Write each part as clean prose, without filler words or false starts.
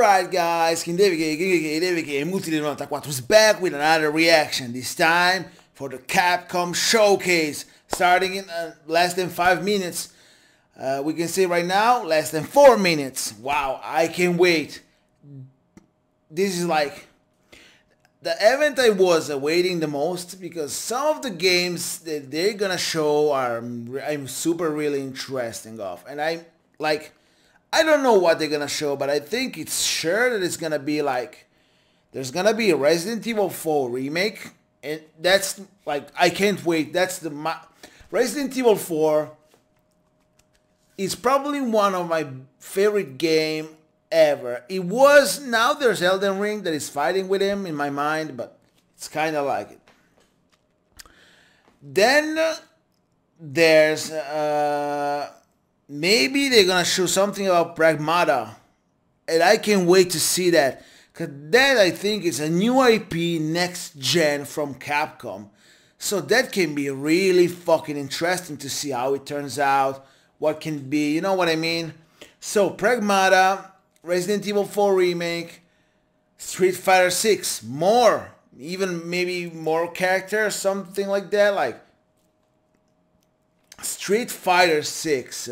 Alright guys, Multi94 is back with another reaction, this time for the Capcom Showcase, starting in less than 5 minutes. We can say right now, less than 4 minutes. Wow, I can't wait. This is like the event I was awaiting the most, because some of the games that they're gonna show I'm super really interesting of, and I don't know what they're gonna show, but I think it's sure that it's gonna be like, there's gonna be a Resident Evil 4 remake, and that's like, I can't wait. That's the Resident Evil 4 is probably one of my favorite game ever. It was. Now there's Elden Ring that is fighting with him in my mind, but it's kind of like it. Then there's maybe they're gonna show something about Pragmata, and I can't wait to see that, cause that I think is a new IP next gen from Capcom, so that can be really fucking interesting to see how it turns out, what can be, you know what I mean? So Pragmata, Resident Evil 4 remake, Street Fighter 6, more, even maybe more characters, something like that, like Street Fighter 6.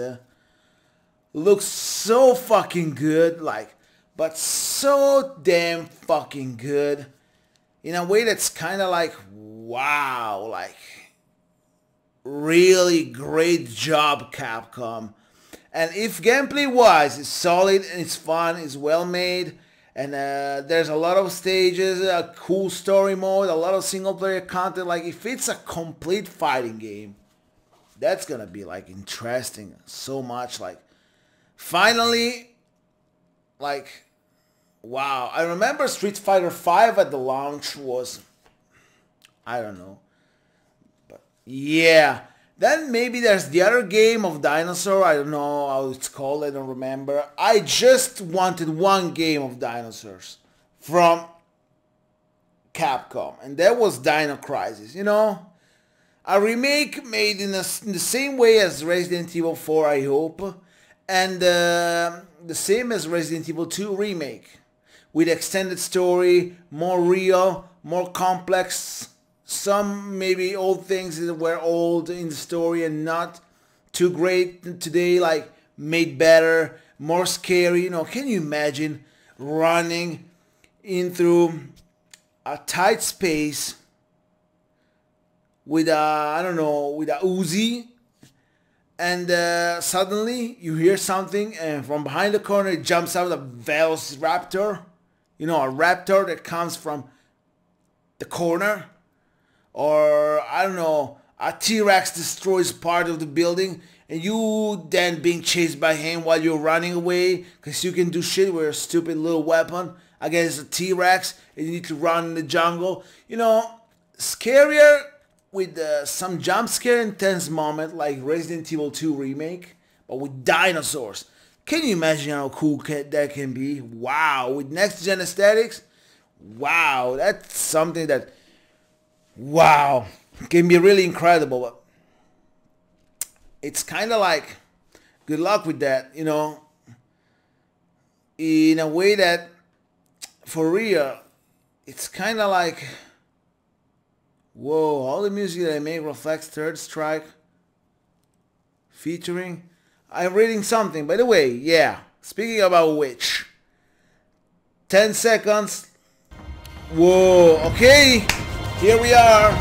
Looks so fucking good, like, but so damn fucking good in a way that's kind of like, wow, like, really great job, Capcom. And if gameplay wise it's solid and it's fun, it's well made, and there's a lot of stages, a cool story mode, a lot of single player content, like if it's a complete fighting game, that's gonna be like interesting so much. Like, finally, like, wow. I remember Street Fighter 5 at the launch was, I don't know, but yeah. Then maybe there's the other game of dinosaur, I don't know how it's called, I don't remember. I just wanted one game of dinosaurs from Capcom, and that was Dino Crisis, you know? A remake made in the same way as Resident Evil 4, I hope. And the same as Resident Evil 2 remake, with extended story, more real, more complex. Some maybe old things that were old in the story and not too great today, like made better, more scary. You know, can you imagine running in through a tight space with a, I don't know, with a Uzi? And suddenly you hear something, and from behind the corner it jumps out a Velociraptor. You know, a raptor that comes from the corner. Or, I don't know, a T-Rex destroys part of the building, and you then being chased by him while you're running away, because you can do shit with a stupid little weapon against a T-Rex, and you need to run in the jungle. You know, scarier, with some jump scare intense moment like Resident Evil 2 remake, but with dinosaurs. Can you imagine how cool that can be? Wow, with next gen aesthetics, wow, that's something that, wow, can be really incredible. But it's kind of like, good luck with that, you know, in a way that, for real, it's kind of like, whoa, all the music that I make reflects Third Strike featuring. I'm reading something, by the way, yeah, speaking about which, 10 seconds, whoa, okay, here we are.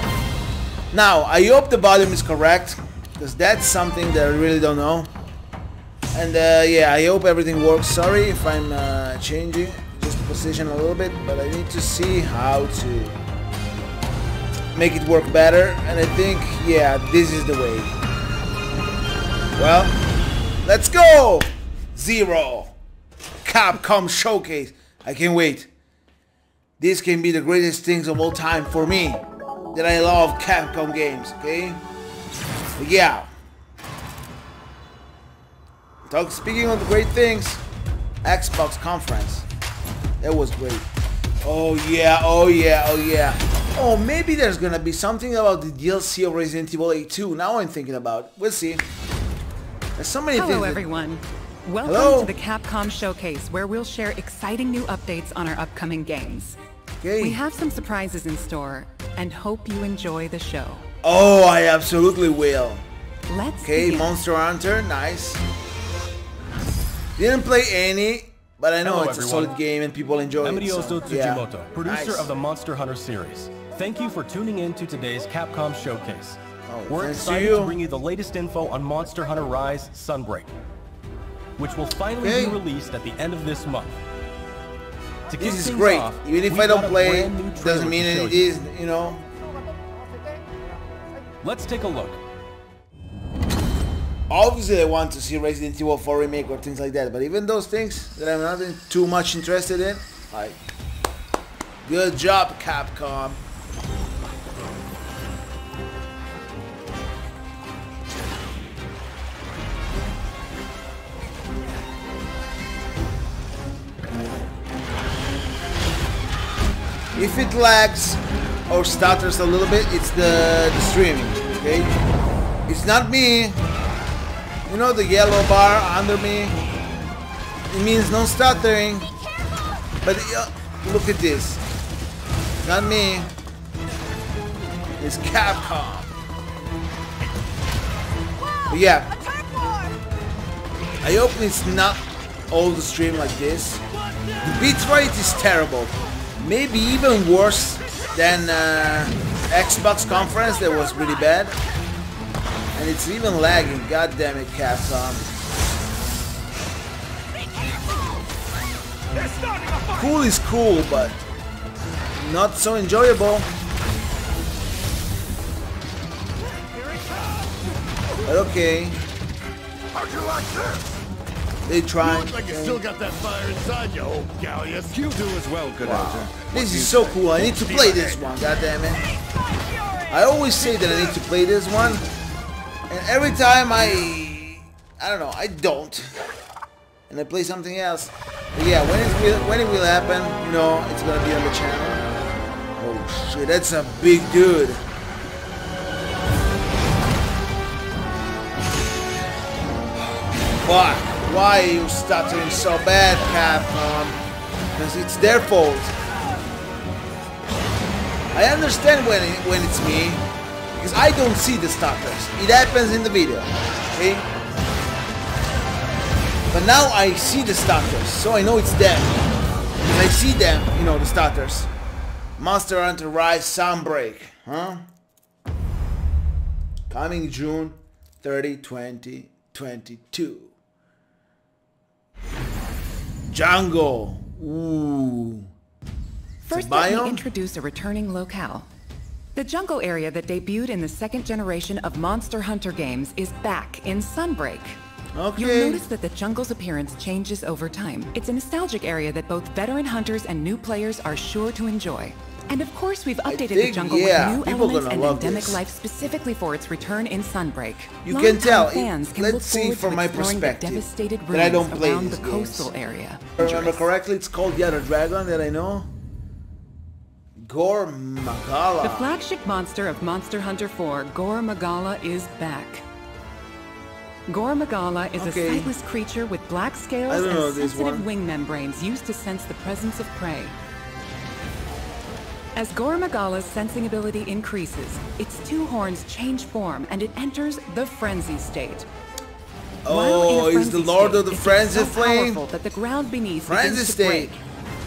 Now, I hope the volume is correct, because that's something that I really don't know. And yeah, I hope everything works. Sorry if I'm changing just the position a little bit, but I need to see how to make it work better, and I think, yeah, this is the way. Well, let's go! Zero Capcom Showcase. I can't wait. This can be the greatest things of all time for me, that I love Capcom games, okay? But yeah. Speaking of the great things, Xbox conference. That was great. Oh yeah, oh yeah, oh yeah. Oh, maybe there's gonna be something about the DLC of Resident Evil 8 too. Now I'm thinking about it. We'll see. There's so many things. Hello, everyone. Welcome Hello. to the Capcom Showcase, where we'll share exciting new updates on our upcoming games. Okay. We have some surprises in store, and hope you enjoy the show. Oh, I absolutely will. Let's Okay, begin. Monster Hunter, nice. Didn't play any, but I know Hello, it's a everyone. solid game and people enjoy it. Amadioso So, yeah. Tsujimoto, producer Nice. of the Monster Hunter series. Thank you for tuning in to today's Capcom Showcase. Oh, We're thanks to excited you. to bring you the latest info on Monster Hunter Rise Sunbreak, which will finally Okay. be released at the end of this month. To kick This is things great. off, Even if we've I don't got a play, brand new it trailer doesn't mean to show it you. is, you know. Let's take a look. Obviously, I want to see Resident Evil 4 remake or things like that, but even those things that I'm not too much interested in, like, good job, Capcom. If it lags or stutters a little bit, it's the streaming, okay? It's not me. You know the yellow bar under me? It means no stuttering. But look at this. Not me. It's Capcom. But yeah. I hope it's not all the stream like this. The bitrate is terrible. Maybe even worse than Xbox conference that was really bad. And it's even lagging. God damn it, Capcom. Cool is cool, but not so enjoyable. But okay. How'd you like this? They try. Looks like you still got that fire inside you, old Gallius. You do as well, good hunter. This is so cool. I need to play this one. God damn it. I always say that I need to play this one. And every time I don't know, I don't. And I play something else. But yeah, when it will happen, you know, it's gonna be on the channel. Oh shit, that's a big dude. Fuck. Why are you stuttering so bad, Capcom? Because it's their fault. I understand when it's me, because I don't see the stutters. It happens in the video, okay? But now I see the stutters, so I know it's them. Because I see them, you know, the stutters. Monster Hunter Rise Sunbreak, huh? Coming June 30, 2022. Jungle. Ooh. First, let me introduce a returning locale. The jungle area that debuted in the second generation of Monster Hunter games is back in Sunbreak. Okay. You'll notice that the jungle's appearance changes over time. It's a nostalgic area that both veteran hunters and new players are sure to enjoy. And of course, we've updated the jungle with new elements and endemic life specifically for its return in Sunbreak. You can tell. Fans can Let's look see forward from to my exploring the perspective devastated that I don't ruins play around these the games. coastal area. If I remember correctly, it's called the other dragon that I know. Gore Magala. The flagship monster of Monster Hunter 4, Gore Magala, is back. Gore Magala is a sightless creature with black scales and sensitive wing membranes used to sense the presence of prey. As Gore Magala's sensing ability increases, its two horns change form and it enters the frenzy state. Oh, he's the Lord of the Frenzy Flame? Powerful that the ground beneath Frenzy begins to state. break,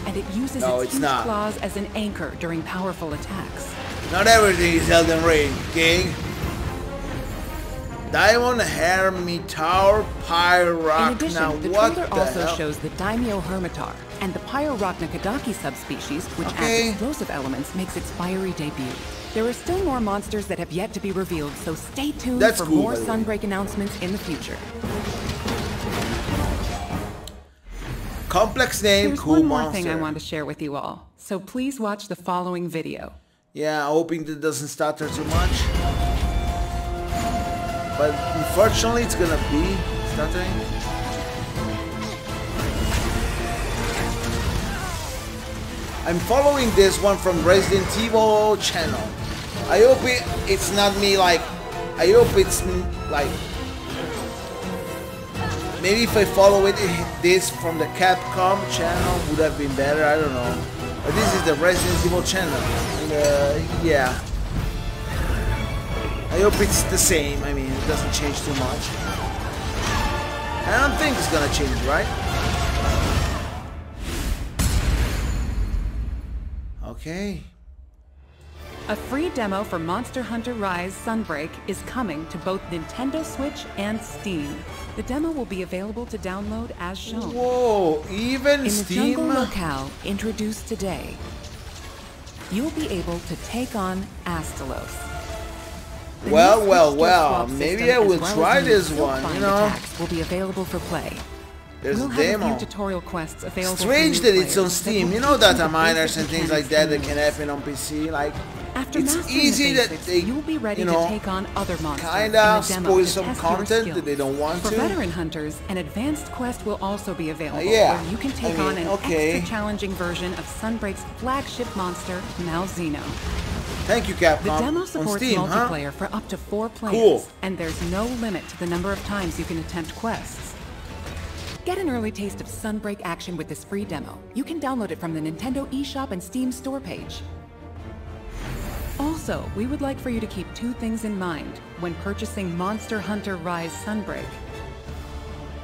and it uses its huge claws as an anchor during powerful attacks. Not everything is Elden Ring, gang. Diamond Hermitaur Pyrocna. In addition, the trailer also shows the Daimyo Hermitar, and the Pyrocna Kadaki subspecies, which adds explosive elements, makes its fiery debut. There are still more monsters that have yet to be revealed, so stay tuned for more Sunbreak announcements in the future. Complex name, There's cool one more monster. thing I want to share with you all, so please watch the following video. Yeah, hoping that doesn't stutter too much. But unfortunately, it's gonna be stuttering. I'm following this one from Resident Evil channel. I hope it's not me, like, I hope it's like Maybe if I follow this from the Capcom channel would have been better, I don't know. But this is the Resident Evil channel. And, yeah. I hope it's the same. I mean, it doesn't change too much. I don't think it's gonna change, right? Okay. A free demo for Monster Hunter Rise Sunbreak is coming to both Nintendo Switch and Steam. The demo will be available to download as shown. Whoa, even in Steam? the jungle locale introduced today, you'll be able to take on Astalos. Well, maybe I will try this one, you know. Attacks will be available for play. There's we'll a demo. have a few tutorial quests available. Strange that it's on Steam. You know data miners and things like that that can happen on PC. Like, after it's easy that they, you'll be ready you know, to take on other monsters kinda spoil some content that they don't want to. to. For veteran hunters, an advanced quest will also be available, yeah. where you can take on an extra challenging version of Sunbreak's flagship monster, Malzeno. Thank you, Capcom. The demo supports Steam, multiplayer for up to 4 players, cool. And there's no limit to the number of times you can attempt quests. Get an early taste of Sunbreak action with this free demo. You can download it from the Nintendo eShop and Steam store page. Also, we would like for you to keep 2 things in mind when purchasing Monster Hunter Rise Sunbreak,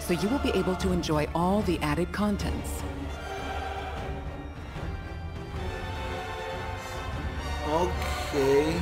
so you will be able to enjoy all the added contents. Okay.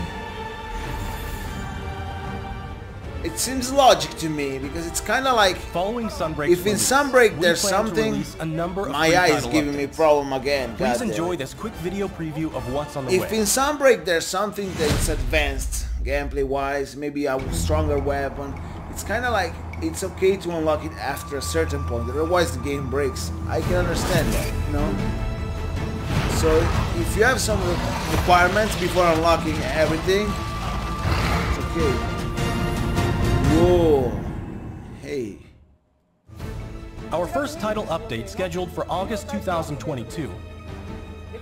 It seems logic to me because it's kind of like following Sunbreak. If in Sunbreak there's something, my eye is giving me problem again. Please enjoy this quick video preview of what's on the way. If in Sunbreak there's something that's advanced gameplay-wise, maybe a stronger weapon, it's kind of like it's okay to unlock it after a certain point. Otherwise, the game breaks. I can understand that, you know. So if you have some requirements before unlocking everything, it's okay. Whoa. Hey. Our first title update, scheduled for August 2022,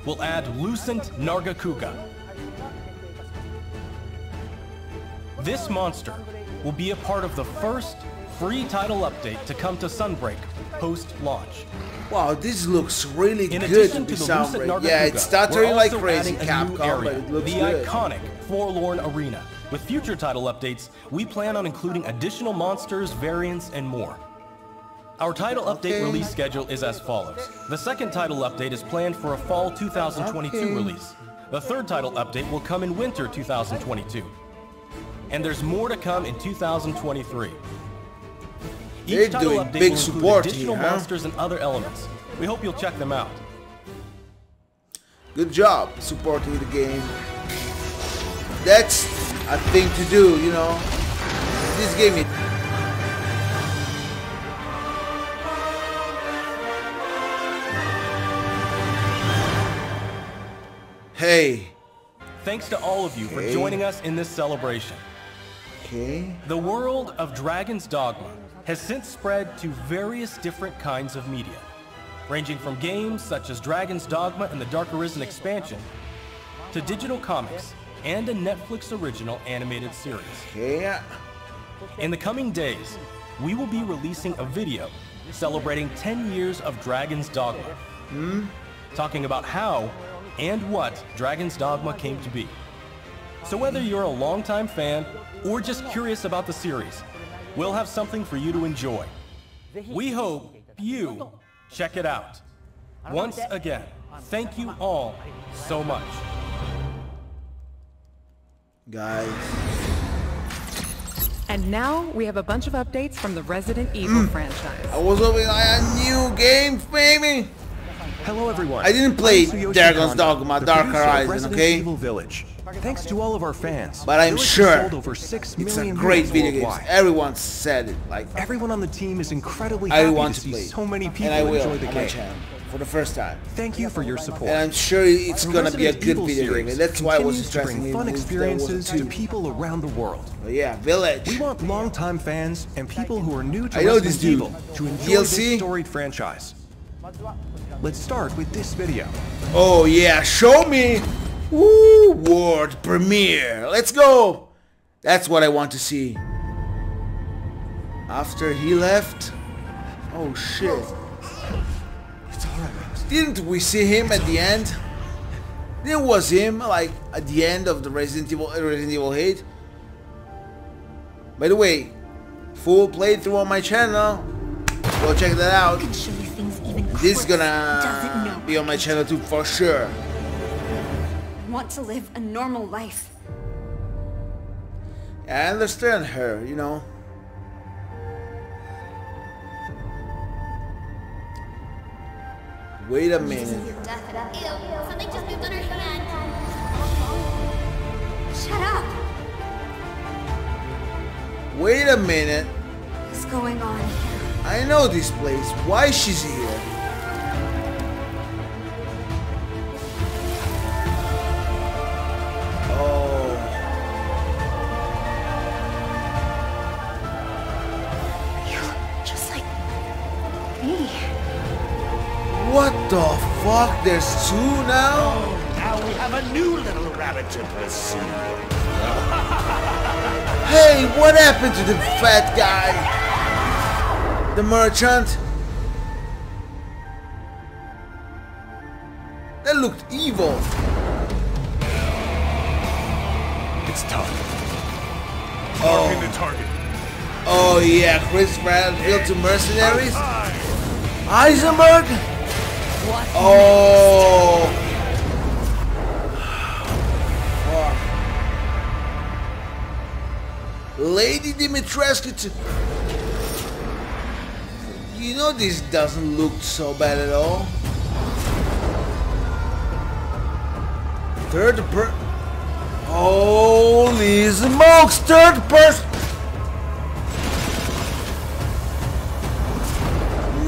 will add Lucent Nargacuga. This monster will be a part of the first free title update to come to Sunbreak post-launch. Wow, this looks really good to be Sunbreak. Yeah, it's stuttering like crazy, Capcom, but it looks good. The iconic Forlorn Arena. With future title updates, we plan on including additional monsters, variants, and more. Our title update release schedule is as follows. The second title update is planned for a fall 2022 release. The third title update will come in winter 2022. And there's more to come in 2023. Each title update will include additional monsters and other elements. We hope you'll check them out. Good job supporting the game. That's a thing to do, you know. This game is... Hey. Thanks to all of you for joining us in this celebration. Okay. The world of Dragon's Dogma has since spread to various different kinds of media, ranging from games such as Dragon's Dogma and the Dark Arisen expansion, to digital comics and a Netflix original animated series. Yeah. In the coming days, we will be releasing a video celebrating 10 years of Dragon's Dogma, talking about how and what Dragon's Dogma came to be. So whether you're a longtime fan or just curious about the series, we'll have something for you to enjoy. We hope you check it out. Once again, thank you all so much. Guys. And now we have a bunch of updates from the Resident Evil franchise. I was hoping a new game, baby. Hello everyone. I didn't play Dragon's Dogma, Dark Horizon, okay? Evil Village. Thanks to all of our fans. But I'm sure over 6 it's a million great video game. worldwide. Everyone said it. Like everyone on the team is incredibly I happy want to to see play so many people and I will enjoy the on my game. channel for the first time. Thank you for your support. And I'm sure it's The gonna be a Resident good Evil video game. series And that's why I was continues to stressing bring it. fun There was experiences a to two. people around the world. But yeah, Village. We want longtime fans and people who are new to I know this Resident dude. Evil to enjoy DLC? this storied franchise. Let's start with this video. Oh yeah, show me. Woo, world premiere. Let's go. That's what I want to see. After he left, Oh shit. It's alright, Rose. Didn't we see him at the end? There was him, like, at the end of the Resident Evil 8. By the way, full playthrough on my channel. Go check that out. I can show you things even This is Chris gonna doesn't know. be on my channel too, for sure. I want to live a normal life. I understand her, you know. Wait a minute. Something just moved on her hand. Shut up. Wait a minute. What's going on here? I know this place. Why she's here? Oh. You look just like me. What the fuck? There's two now? Now we have a new little rabbit to pursue. Hey, what happened to the fat guy? The merchant? That looked evil. It's time. Oh. Marking the target. Oh yeah, Chris Bradfield to mercenaries? Heisenberg? Oh. Lady Dimitrescu to... You know this doesn't look so bad at all. Third per... Holy smokes! Third person...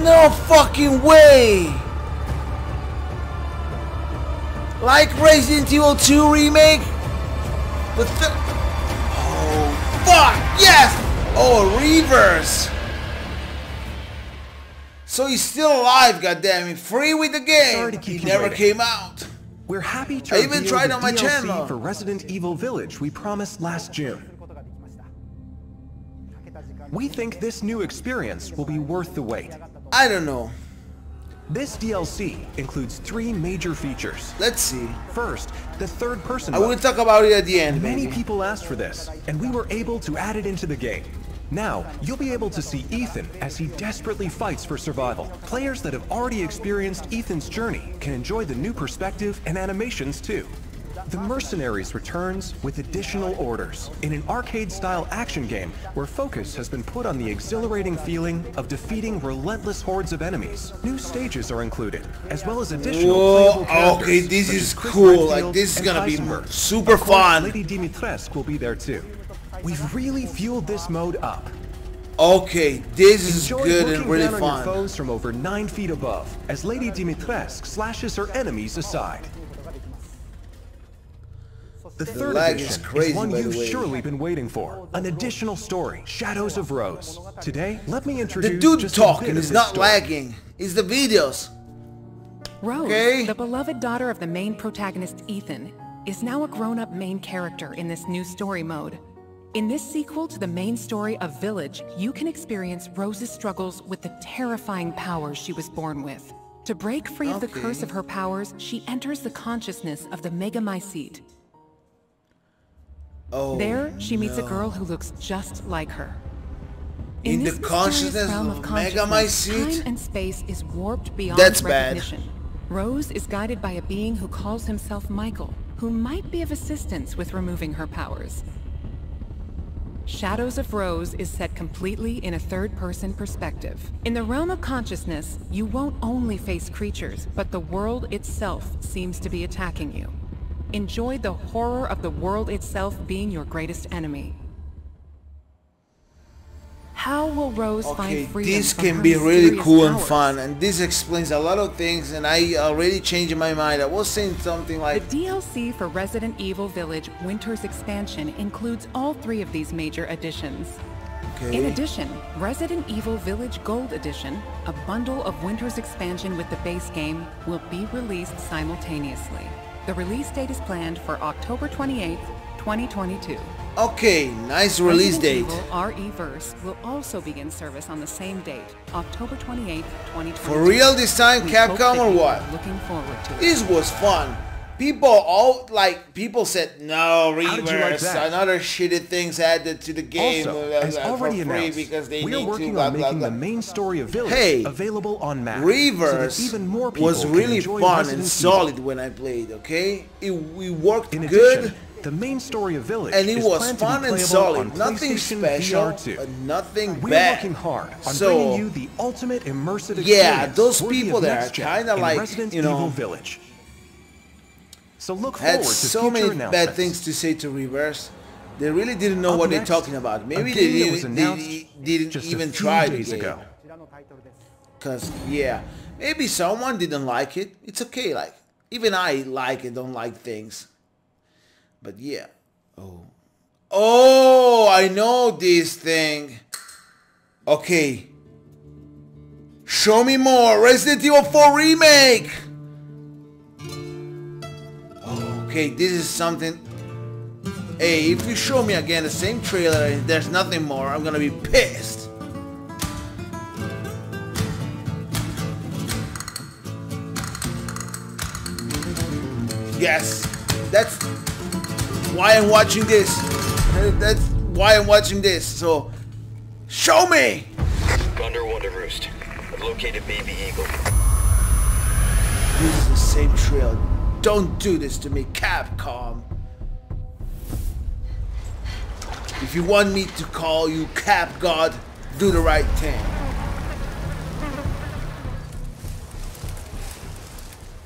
No fucking way! Like Resident Evil 2 remake? But oh, fuck! Yes! Oh, reverse! So he's still alive, goddammit. Free with the Sorry to game. keep He you never waiting. came out. We're happy to I even reveal tried the on my DLC channel. for Resident Evil Village we promised last June. We think this new experience will be worth the wait. I don't know. This DLC includes 3 major features. Let's see. First, the third-person I mode. will talk about it at the end. Many maybe. people asked for this, and we were able to add it into the game. Now, you'll be able to see Ethan as he desperately fights for survival. Players that have already experienced Ethan's journey can enjoy the new perspective and animations too. The Mercenaries returns with additional orders in an arcade-style action game where focus has been put on the exhilarating feeling of defeating relentless hordes of enemies. New stages are included, as well as additional playable characters. Okay, this such is as Chris cool. Redfield Like, this is and gonna be Heisenberg. super Of course, fun. Lady Dimitrescu will be there too. We've really fueled this mode up. Okay, this is Enjoy good looking and really down on your fun. foes from over 9 feet above as Lady Dimitrescu slashes her enemies aside. The third lag edition is crazy, one by the you've way. surely been waiting for. An additional story, Shadows of Rose. Today, let me The introduce dude just a talking bit of is this not story. lagging. It's the videos. Rose, Okay. the beloved daughter of the main protagonist Ethan, is now a grown-up main character in this new story mode. In this sequel to the main story of Village, you can experience Rose's struggles with the terrifying powers she was born with. To break free of the Okay. curse of her powers, she enters the consciousness of the Megamycete. Oh, There, she meets a no. girl who looks just like her. In this the mysterious consciousness realm of consciousness, Megamycete? time and space is warped beyond That's bad. recognition. Rose is guided by a being who calls himself Michael, who might be of assistance with removing her powers. Shadows of Rose is set completely in a third-person perspective. In the realm of consciousness, you won't only face creatures, but the world itself seems to be attacking you. Enjoy the horror of the world itself being your greatest enemy. How will Rose Okay, find freedom this from can her be really mysterious cool and powers? fun, and this explains a lot of things, and I already changed my mind. I was saying something like, The DLC for Resident Evil Village Winter's Expansion includes all 3 of these major additions. okay, In addition, Resident Evil Village Gold Edition, a bundle of Winter's Expansion with the base game, will be released simultaneously. The release date is planned for October 28th, 2022. Okay, nice release date. Resident Evil RE-Verse will also begin service on the same date, October 28th, 2022. For real this time, Capcom or what? Looking forward to it. This was fun. People said no reverse, another shitty things added to the game. Also, as already announced, because they we're need working to, on making the main story of Village available on Mac. Reverse so that even more people was really can fun Resident and solid Evil. when I played. Okay, we worked In good. addition, the main story of Village And it is was planned fun to be and playable solid. on Nothing PlayStation special, VR2. nothing We're bad. working hard on So, bringing you the ultimate immersive experience. yeah, those worthy people of that next are gen kind of in like, Resident you know, Evil Village. So look forward had to so future many announcements. bad things to say to Reverse. They really didn't know Up what they're next, talking about. Maybe a they game that was announced didn't just even a few try the days game. ago. Cause yeah, maybe someone didn't like it. It's okay. Like even I like it, don't like things. But yeah. Oh, I know this thing. Okay. Show me more. Resident Evil 4 Remake. Okay, this is something. Hey, if you show me again the same trailer and there's nothing more, I'm gonna be pissed. Yes, that's why I'm watching this. That's why I'm watching this. So, show me. Thunder one to roost. I've located Baby Eagle. This is the same trail. Don't do this to me, Capcom. If you want me to call you Cap God, do the right thing.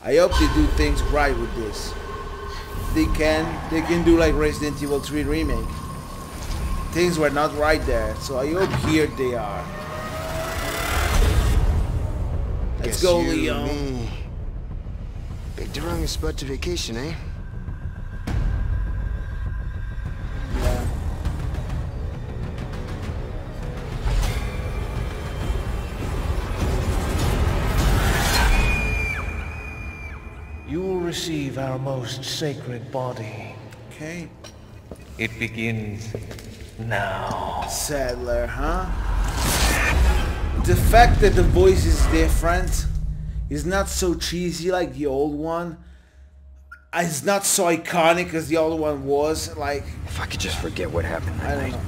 I hope they do things right with this. They can do like Resident Evil 3 Remake. Things were not right there, so I hope here they are. Let's go, Leon. Picked the wrong spot to vacation, eh? Yeah. You will receive our most sacred body. Okay. It begins now. Sadler, huh? The fact that the voice is different is not so cheesy like the old one. It's not so iconic as the old one was. Like, If I could just forget what happened I that don't night. know.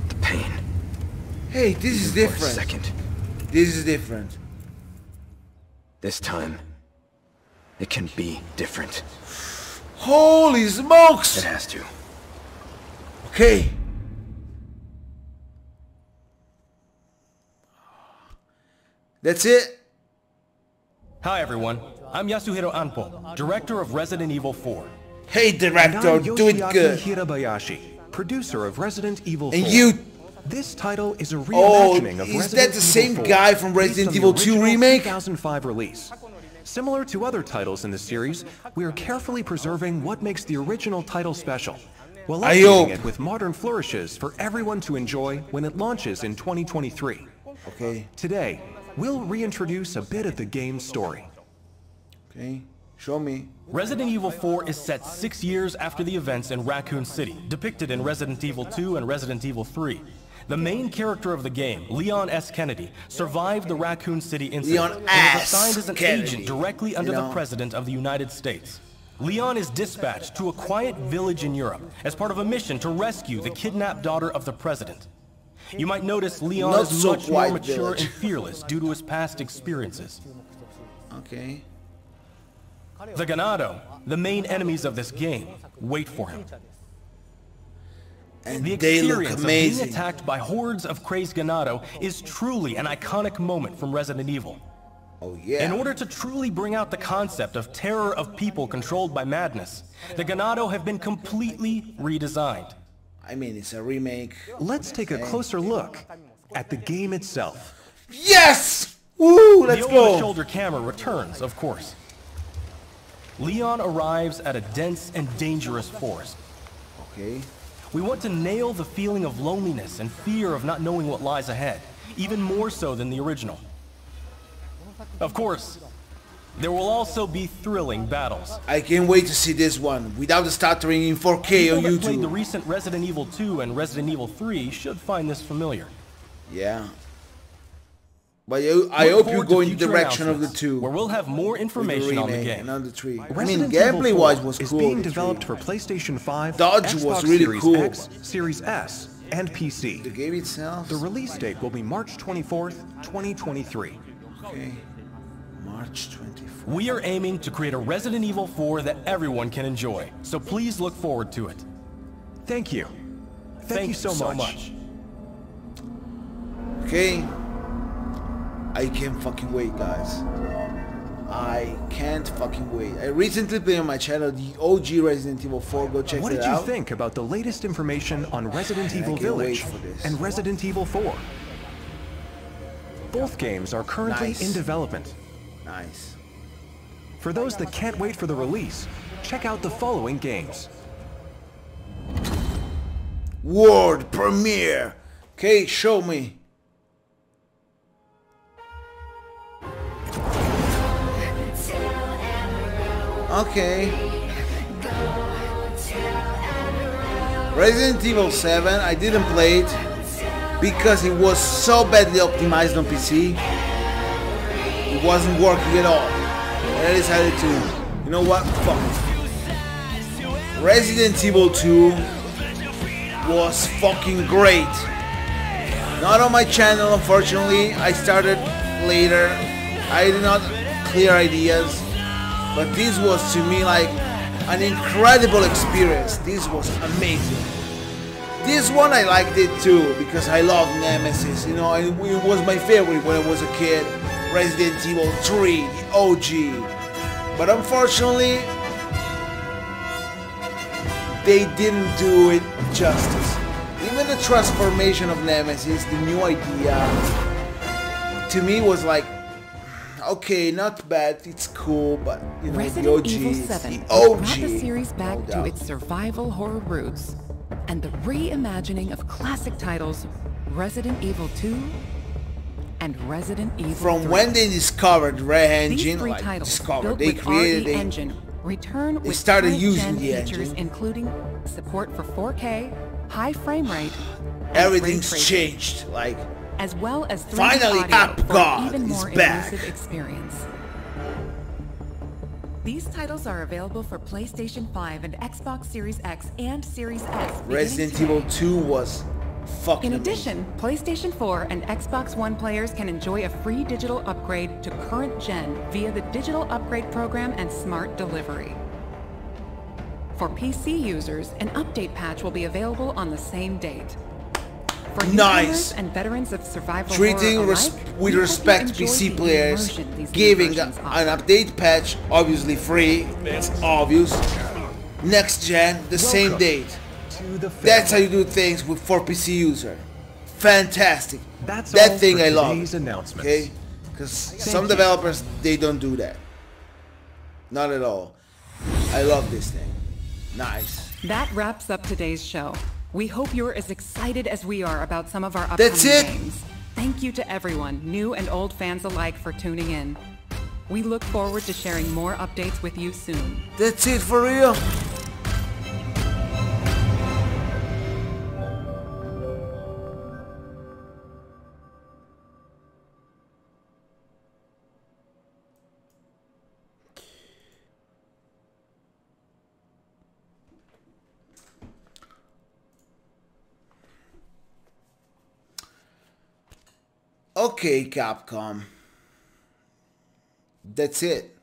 The pain. Hey, this is For a different. second. This is different. This time, it can be different. Holy smokes! It has to. Okay. That's it. Hi everyone, I'm Yasuhiro Anpo, director of Resident Evil 4. Hey, And director, I'm do it Yoshiaki good. Hirabayashi, producer of Resident Evil 4. And you. This title is a Oh, reimagining of is Resident that the Evil same 4, guy from based Resident on the Evil 2 original remake? 2005 release. Similar to other titles in the series, we are carefully preserving what makes the original title special, while I hope. updating it with modern flourishes for everyone to enjoy when it launches in 2023. Okay. Today, we'll reintroduce a bit of the game's story. Okay. Show me. Resident Evil 4 is set 6 years after the events in Raccoon City, depicted in Resident Evil 2 and Resident Evil 3. The main character of the game, Leon S. Kennedy, survived the Raccoon City incident Leon and was S. assigned as an Kennedy, agent directly under you the know? President of the United States. Leon is dispatched to a quiet village in Europe as part of a mission to rescue the kidnapped daughter of the President. You might notice Leon Not is so much more quiet mature village. and fearless due to his past experiences. Okay. The Ganado, the main enemies of this game, wait for him. And The they look experience of being amazing. attacked by hordes of crazed Ganado is truly an iconic moment from Resident Evil. Oh yeah. In order to truly bring out the concept of terror of people controlled by madness, the Ganado have been completely redesigned. I mean, it's a remake. Let's take a closer look at the game itself. Yes! Woo! Let's The go. over-the-shoulder camera returns, of course. Leon arrives at a dense and dangerous forest. Okay. We want to nail the feeling of loneliness and fear of not knowing what lies ahead, even more so than the original. Of course, There will also be thrilling battles. I can't wait to see this one without the stuttering in 4K People on that played the YouTube. recent Resident Evil 2 and Resident Evil 3 should find this familiar. Yeah. But I hope you go in the direction of the 2. Where we'll have more information on the game. And on the 3. I mean, Resident gameplay-wise was is cool. being developed for PlayStation 5, Dodge Xbox was really Series cool. X, Series S, and PC. The game itself? The release date will be March 24th, 2023. Okay. March 24th. We are aiming to create a Resident Evil 4 that everyone can enjoy, so please look forward to it. Thank you. Thank you so much. Okay. I can't fucking wait, guys. I can't fucking wait. I recently played on my channel the OG Resident Evil 4. Go check it out. What did you think about the latest information on Resident Evil Village and Resident Evil 4? Both games are currently in development. Nice. For those that can't wait for the release, check out the following games. World premiere. Okay, show me. Okay. Resident Evil 7, I didn't play it because it was so badly optimized on PC. It wasn't working at all. And I decided to, you know what, fuck it. Resident Evil 2 was fucking great. Not on my channel, unfortunately. I started later. I did not clear ideas. But this was to me like an incredible experience. This was amazing. This one I liked it too because I love Nemesis. You know, it was my favorite when I was a kid. Resident Evil 3, the OG. But unfortunately, they didn't do it justice. Even the transformation of Nemesis, the new idea, to me was like, okay, not bad, it's cool, but you know, Resident the OG Evil is 7 the OG. brought the series back to its survival horror roots, and the reimagining of classic titles Resident Evil 2 and Resident Evil 3. From when they discovered Red Engine, These three like titles, discovered, built they with created RE a engine, return they with started using current-gen the features, engine. including support for 4K, high frame rate, and Everything's ray tracing, changed. Like as well as 3D finally, audio for Capcom an even is more back. immersive experience. These titles are available for PlayStation 5 and Xbox Series X and Series S. Resident Evil 2 was fucking In addition, PlayStation 4 and Xbox One players can enjoy a free digital upgrade to current gen via the Digital Upgrade Program and Smart Delivery. For PC users, an update patch will be available on the same date. For Nice. newcomers and veterans of survival treating horror alike, with we hope respect you enjoy PC the players, immersion these new giving versions an offer. update patch, obviously free, it's obvious. Next gen, the same date. That's how you do things with for PC user. Fantastic. That's that all thing for I love. today's announcements. Okay, because some you. developers they don't do that. Not at all. I love this thing. Nice. That wraps up today's show. We hope you're as excited as we are about some of our upcoming That's it. games. Thank you to everyone, new and old fans alike, for tuning in. We look forward to sharing more updates with you soon. That's it for real. Okay, Capcom. That's it.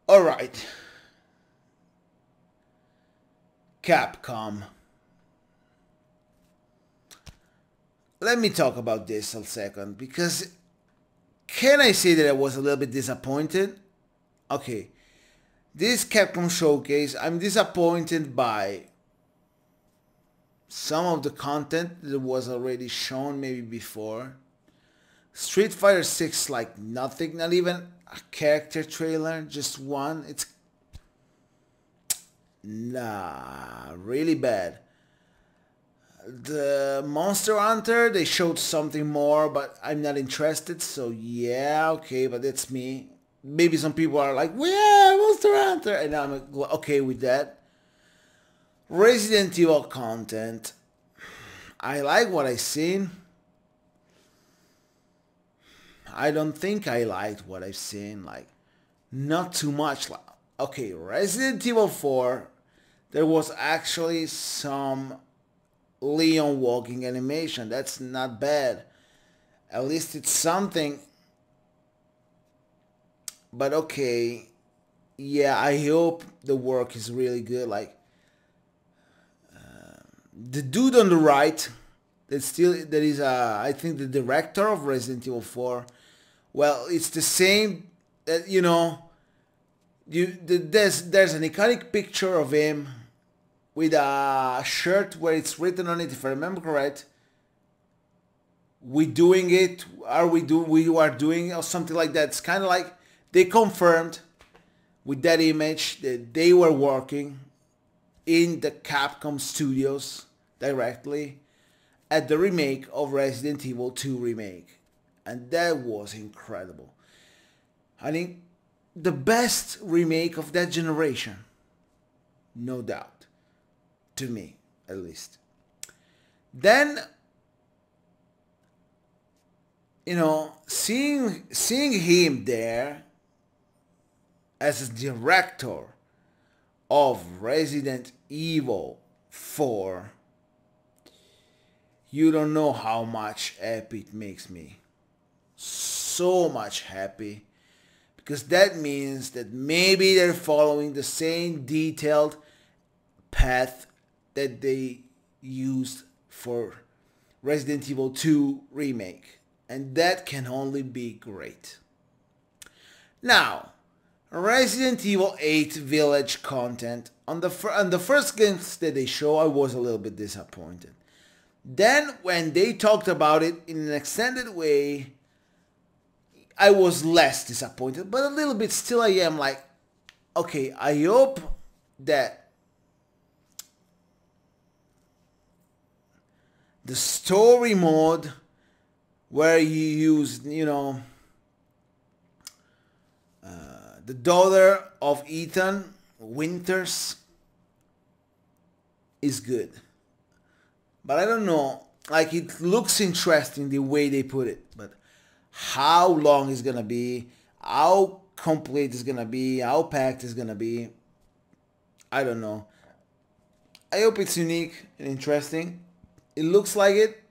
All right. Capcom. Let me talk about this a second, because can I say that I was a little bit disappointed? Okay. This Capcom showcase, I'm disappointed by some of the content that was already shown maybe before. Street Fighter 6, like nothing, not even a character trailer, just one. It's really bad. The Monster Hunter, they showed something more, but I'm not interested. So yeah, okay, but that's me. Maybe some people are like, well, yeah, Monster Hunter, and I'm okay with that. Resident Evil content. I like what I've seen. I don't think I liked what I've seen. Like, not too much. Like, okay, Resident Evil 4, there was actually some Leon walking animation. That's not bad. At least it's something. But okay, yeah, I hope the work is really good. Like, the dude on the right, that is I think the director of Resident Evil 4. Well, it's the same that, you know, there's an iconic picture of him with a shirt where it's written on it, if I remember correct, we are doing it, or something like that. It's kind of like they confirmed with that image that they were working in the Capcom studios directly at the remake of Resident Evil 2 remake. And that was incredible. I think the best remake of that generation, no doubt, to me at least. Then, you know, seeing him there as a director of Resident Evil 4, you don't know how much happy it makes me. So much happy. Because that means that maybe they're following the same detailed path that they used for Resident Evil 2 remake. And that can only be great. Now, Resident Evil 8 Village content. On the first games that they show, I was a little bit disappointed. Then when they talked about it in an extended way, I was less disappointed, but a little bit still I am like, okay, I hope that the story mode where you use, you know, the daughter of Ethan Winters is good. But I don't know, like, it looks interesting the way they put it, but how long it's gonna be, how complete it's gonna be, how packed it's gonna be, I don't know. I hope it's unique and interesting. It looks like it.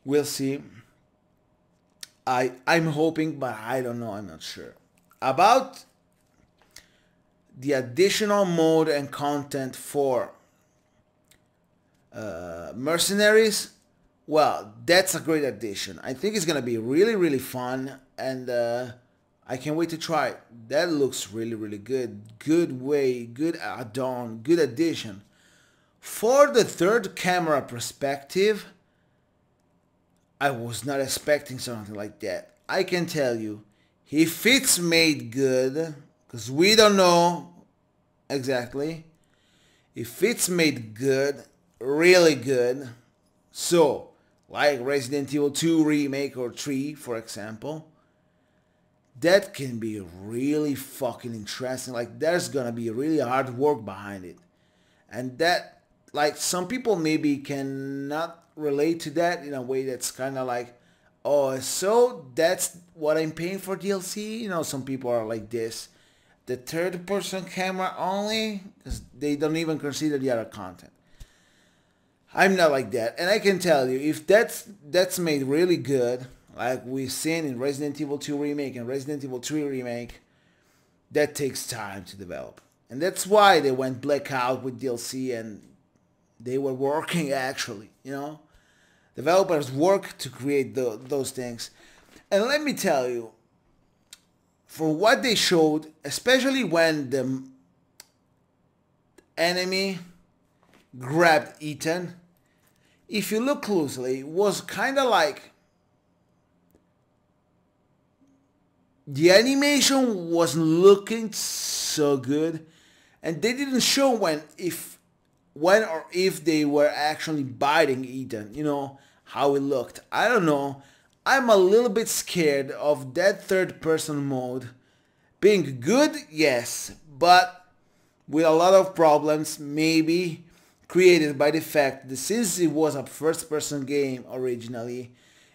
We'll see. I'm hoping, but I don't know, I'm not sure. About the additional mode and content for Mercenaries, well, that's a great addition. I think it's gonna be really, really fun, and I can't wait to try it. That looks really, really good. Good add-on, good addition. For the third camera perspective, I was not expecting something like that. I can tell you, if it's made good, because we don't know exactly, if it's made good, really good, so like Resident Evil 2 remake or 3, for example, that can be really fucking interesting. Like, there's gonna be really hard work behind it, and that, like, some people maybe cannot relate to that in a way that's kind of like, oh, so that's what I'm paying for DLC? You know, some people are like this. The third person camera only, because they don't even consider the other content. I'm not like that, and I can tell you, if that's made really good, like we've seen in Resident Evil 2 remake and Resident Evil 3 remake, that takes time to develop, and that's why they went blackout with DLC, and they were working actually, you know, developers work to create those things, and let me tell you, for what they showed, especially when the enemy grabbed Ethan, if you look closely, it was kind of like the animation wasn't looking so good, and they didn't show when if when or if they were actually biting Ethan, you know, how it looked. I don't know. I'm a little bit scared of that third person mode being good, yes, but with a lot of problems, maybe created by the fact that since it was a first person game originally,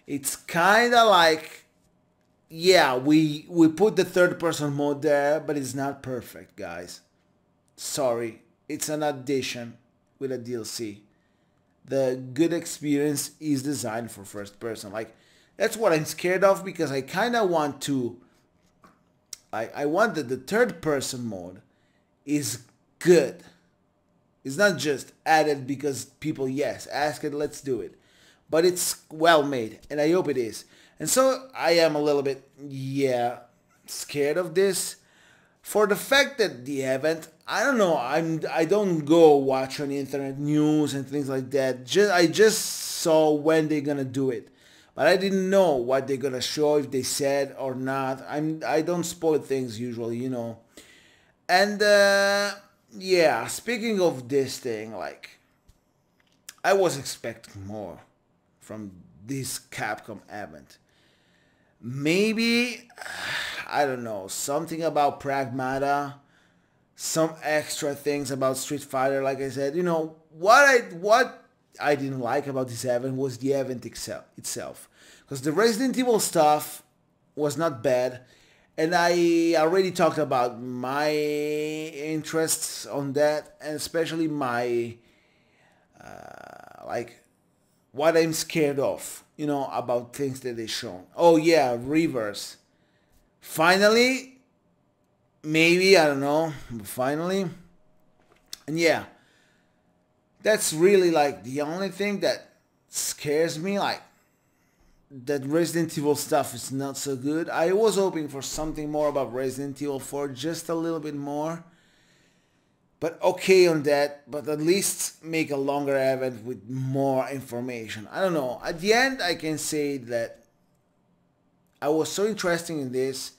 it's kinda like, yeah, we put the third person mode there, but it's not perfect, guys. Sorry, it's an addition with a DLC. The good experience is designed for first person. Like, that's what I'm scared of, because I kind of want to, I want that the third person mode is good. It's not just added because people, yes, ask it, let's do it. But it's well made, and I hope it is. And so I am a little bit, yeah, scared of this. For the fact that the event, I don't know, I don't go watch on internet news and things like that. I just saw when they're gonna do it. But I didn't know what they're gonna show, if they said or not. I don't spoil things usually, you know. And yeah, speaking of this thing, like, I was expecting more from this Capcom event. Maybe, I don't know, something about Pragmata, some extra things about Street Fighter, like I said. You know, what I didn't like about this event was the event itself. Because the Resident Evil stuff was not bad, and I already talked about my interests on that, and especially my, like, what I'm scared of, you know, about things that they shown. Oh yeah, reverse. Finally, maybe, I don't know, finally. And yeah, that's really like the only thing that scares me, like, that Resident Evil stuff is not so good. I was hoping for something more about Resident Evil 4, just a little bit more. But okay on that, but at least make a longer event with more information. I don't know. At the end, I can say that I was so interested in this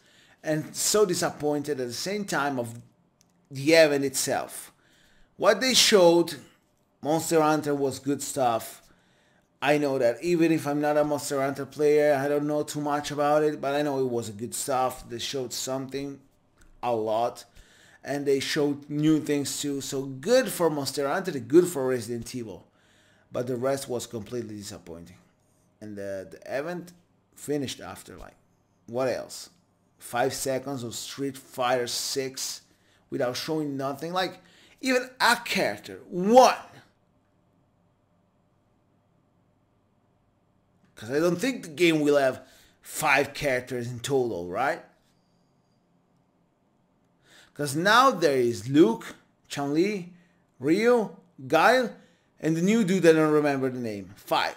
and so disappointed at the same time of the event itself. What they showed, Monster Hunter was good stuff. I know that even if I'm not a Monster Hunter player, I don't know too much about it, but I know it was good stuff. They showed something, a lot. And they showed new things too. So good for Monster Hunter, good for Resident Evil. But the rest was completely disappointing. And the event finished after, like, what else? 5 seconds of Street Fighter 6 without showing nothing. Like, even a character. One. Because I don't think the game will have 5 characters in total, right? Because now there is Luke, Chun-Li, Ryu, Guile, and the new dude I don't remember the name. 5.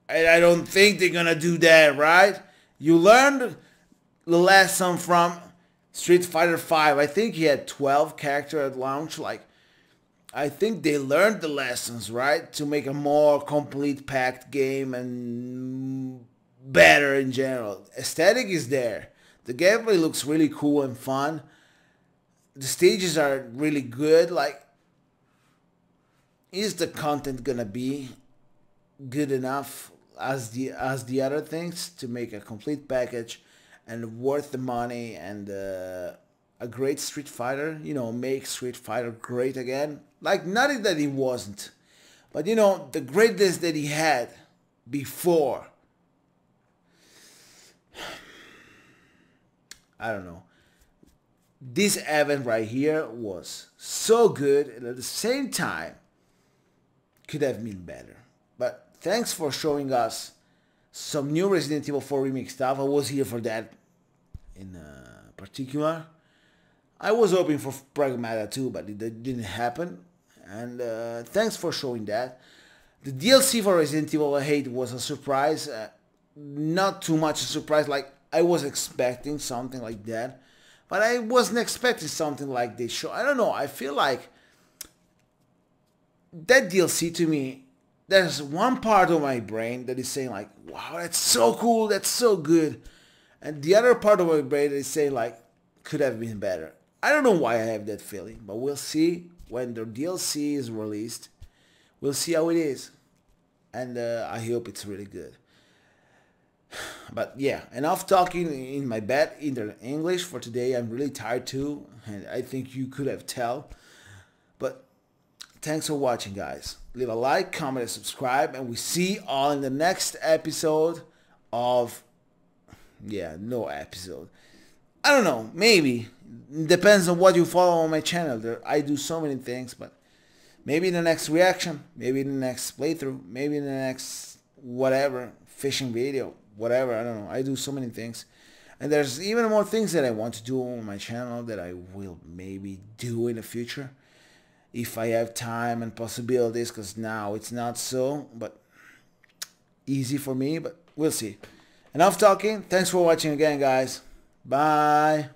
And I don't think they're gonna do that, right? You learned the lesson from Street Fighter 5. I think he had 12 characters at launch. Like, I think they learned the lessons, right? To make a more complete packed game and better in general. Aesthetic is there. The gameplay looks really cool and fun. The stages are really good. Like, is the content gonna be good enough as the other things to make a complete package and worth the money and a great Street Fighter? You know, make Street Fighter great again. Like, not that he wasn't, but you know, the greatness that he had before. I don't know. This event right here was so good, and at the same time could have been better. But thanks for showing us some new Resident Evil 4 remake stuff. I was here for that in particular. I was hoping for Pragmata too, but it didn't happen. And thanks for showing that. The DLC for Resident Evil 8 was a surprise. Not too much a surprise, like I was expecting something like that. But I wasn't expecting something like this show. I don't know. I feel like that DLC to me, there's one part of my brain that is saying like, wow, that's so cool, that's so good. And the other part of my brain is saying like, could have been better. I don't know why I have that feeling, but we'll see when the DLC is released. we'll see how it is, and I hope it's really good. But yeah, enough talking in my bad English for today. I'm really tired too, and I think you could have tell. But thanks for watching, guys. Leave a like, comment, and subscribe, and we see you all in the next episode of... Yeah, no episode. I don't know, maybe. Depends on what you follow on my channel. I do so many things, but maybe in the next reaction, maybe in the next playthrough, maybe in the next whatever, fishing video, whatever, I don't know. I do so many things. And there's even more things that I want to do on my channel that I will maybe do in the future. If I have time and possibilities, because now it's not so, but easy for me, but we'll see. Enough talking. Thanks for watching again, guys. Bye.